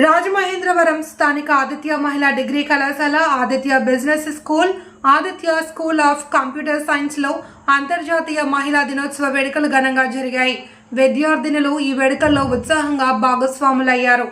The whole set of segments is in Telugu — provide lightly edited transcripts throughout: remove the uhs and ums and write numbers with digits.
రాజమహేంద్రవరం స్థానిక ఆదిత్య మహిళా డిగ్రీ కళాశాల, Aditya business school, Aditya school of computer సైన్స్లో అంతర్జాతీయ మహిళా దినోత్సవ వేడుకలు ఘనంగా జరిగాయి. విద్యార్థినులు ఈ వేడుకల్లో ఉత్సాహంగా భాగస్వాములయ్యారు.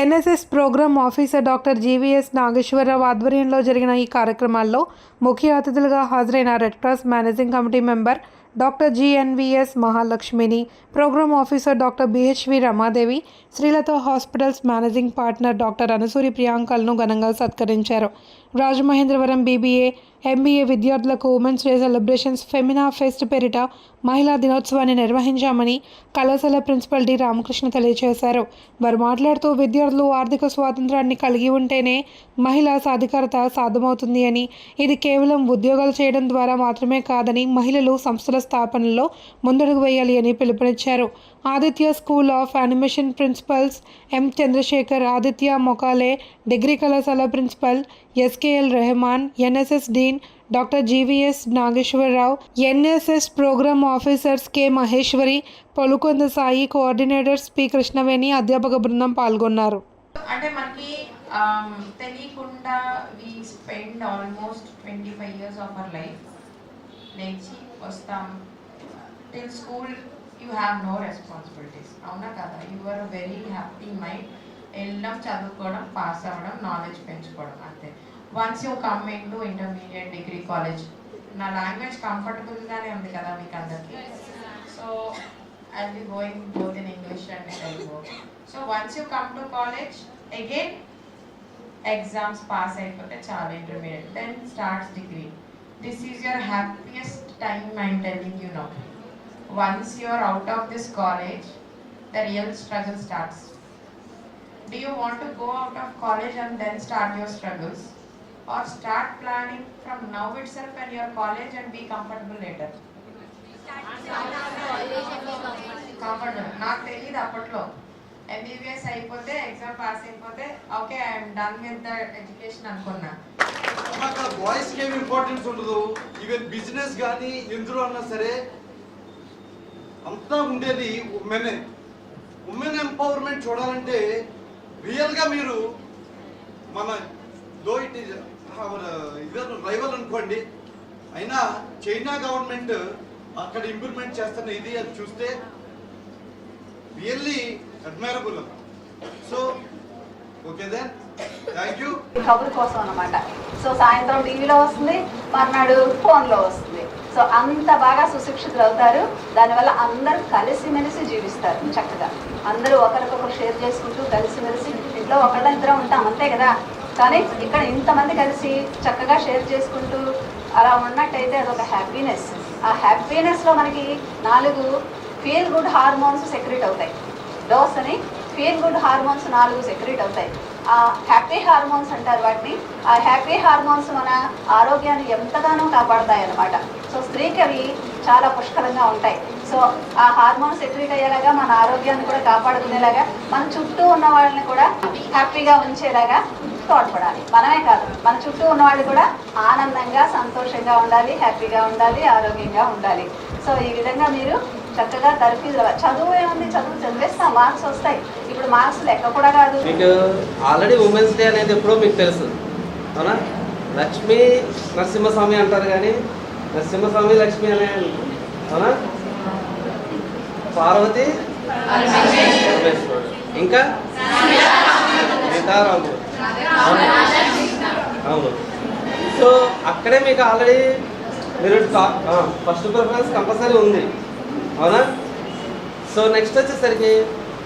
NSS programme officer doctor GVS Nageswara Rao ఆధ్వర్యంలో జరిగిన ఈ కార్యక్రమాల్లో ముఖ్య అతిథులుగా హాజరైన red cross managing committee member doctor GNVS మహాలక్ష్మిని, programme officer doctor BHV Ramadevi, Srilatha hospitals managing partner doctor Anusuri ప్రియాంకలను ఘనంగా సత్కరించారు. రాజమహేంద్రవరం బీబీఏ, ఎంబీఏ విద్యార్థులకు women's day celebrations Femina fest పేరిట మహిళా దినోత్సవాన్ని నిర్వహించామని కళాశాల ప్రిన్సిపల్ డి రామకృష్ణ తెలియజేశారు. వారు మాట్లాడుతూ విద్యార్థులు ఆర్థిక స్వాతంత్రాన్ని కలిగి ఉంటేనే మహిళా సాధికారత సాధ్యమవుతుంది అని, ఇది కేవలం ఉద్యోగాలు చేయడం ద్వారా మాత్రమే కాదని, మహిళలు సంస్థల స్థాపనలో ముందడుగు వేయాలి అని పిలుపునిచ్చారు. Aditya school of animation principals M Chandrasekhar, Aditya మొకాలే డిగ్రీ కళాశాల principal SKL Rehman, NSS dean doctor GVS Nageswara Rao, NSS programme officers K Maheswari, Polukonda Sai, coordinators P Krishnaveni, అధ్యాపక బృందం పాల్గొన్నారు. అంటే మనకి తెలియకుండా we spend almost 25 years of our life. లేచి వస్తాం till school you have no responsibilities, అవునా కదా? You are very happy mind, వెళ్ళడం, చదువుకోవడం, పాస్ అవ్వడం, నాలెడ్జ్ పెంచుకోవడం, అంతే. Once you come in to intermediate, degree, college, నా లాంగ్వేజ్ కంఫర్టబుల్గానే ఉంది కదా మీకు అందరికీ. So I will be going both in English and Telugu. So once you come to college, again exams pass అయిపోతే చాలా, intermediate, then starts degree. This is your happiest time, I'm telling you now. Once you are out of this college, the real struggle starts. Do you want to go out of college and then start your struggles, or start planning from now itself when you are college and be comfortable later? Comfortable. నాకు తెలియదు అప్పట్లో. ఎంబీబీఎస్ అయిపోతే, ఎగ్జామ్ పాస్ అయిపోతే okay I'm done with the education అనుకున్నా. అక్కడ బాయ్స్కి ఏమి ఇంపార్టెన్స్ ఉండదు. ఈవెన్ బిజినెస్ కానీ ఎందులో అన్నా సరే అంతా ఉండేది ఉమెనే. ఉమెన్ ఎంపవర్మెంట్ చూడాలంటే రియల్గా మీరు మన దో ఇట్ ఈజ్ ఇద్దరు రైవల్ అనుకోండి, అయినా చైనా గవర్నమెంట్ అక్కడ ఇంప్లిమెంట్ చేస్తున్న ఇది అది చూస్తే really admirable. So okay then thank you. కబుర్ కోసం అన్నమాట. సో సాయంత్రం టీవీలో వస్తుంది, మర్నాడు ఫోన్లో వస్తుంది. సో అంత బాగా సుశిక్షితులు అవుతారు. దానివల్ల అందరూ కలిసిమెలిసి జీవిస్తారు చక్కగా. అందరూ ఒకరికొకరు షేర్ చేసుకుంటూ కలిసిమెలిసి, ఇంట్లో ఒకళ్ళ ఇద్దరం ఉంటాం అంతే కదా, కానీ ఇక్కడ ఇంతమంది కలిసి చక్కగా షేర్ చేసుకుంటూ అలా ఉన్నట్టయితే అదొక హ్యాపీనెస్. ఆ హ్యాపీనెస్లో మనకి 4 ఫీల్ గుడ్ హార్మోన్స్ సెక్రెట్ అవుతాయి. డోస్ అని ఫీల్ గుడ్ హార్మోన్స్ 4 సెక్రెట్ అవుతాయి. ఆ హ్యాపీ హార్మోన్స్ అంటారు వాటిని. ఆ హ్యాపీ హార్మోన్స్ మన ఆరోగ్యాన్ని ఎంతగానో కాపాడుతాయి అన్నమాట. సో స్త్రీకి అవి చాలా పుష్కలంగా ఉంటాయి. సో ఆ హార్మోన్స్ సెక్రెట్ అయ్యేలాగా మన ఆరోగ్యాన్ని కూడా కాపాడుకునేలాగా, మన చుట్టూ ఉన్న వాళ్ళని కూడా హ్యాపీగా ఉంచేలాగా తోడ్పడాలి. మనమే కాదు, మన చుట్టూ ఉన్న వాళ్ళు కూడా ఆనందంగా, సంతోషంగా ఉండాలి, హ్యాపీగా ఉండాలి, ఆరోగ్యంగా ఉండాలి. సో ఈ విధంగా మీరు చక్కగా తరఫీదు. చదువు ఏముంది, చదువు చదివేస్తాం, మార్క్స్ వస్తాయి. ఇప్పుడు మార్క్స్ లెక్క కూడా కాదు. మీకు ఆల్రెడీ ఉమెన్స్ డే అనేది ఎప్పుడో మీకు తెలుసు, అవునా? లక్ష్మీ నరసింహస్వామి అంటారు, కానీ నరసింహస్వామి లక్ష్మి అనే, అవునా? పార్వతి, ఇంకా సీతారాముడు, అవును. సో అక్కడే మీకు ఆల్రెడీ మీరు ఫస్ట్ ప్రిఫరెన్స్ కంపల్సరీ ఉంది, అవునా? సో నెక్స్ట్ వచ్చేసరికి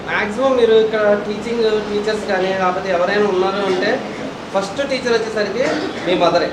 మ్యాక్సిమం మీరు ఇక్కడ టీచర్స్ కానీ లేకపోతే ఎవరైనా ఉన్నారు అంటే ఫస్ట్ టీచర్ వచ్చేసరికి మీ మదరే.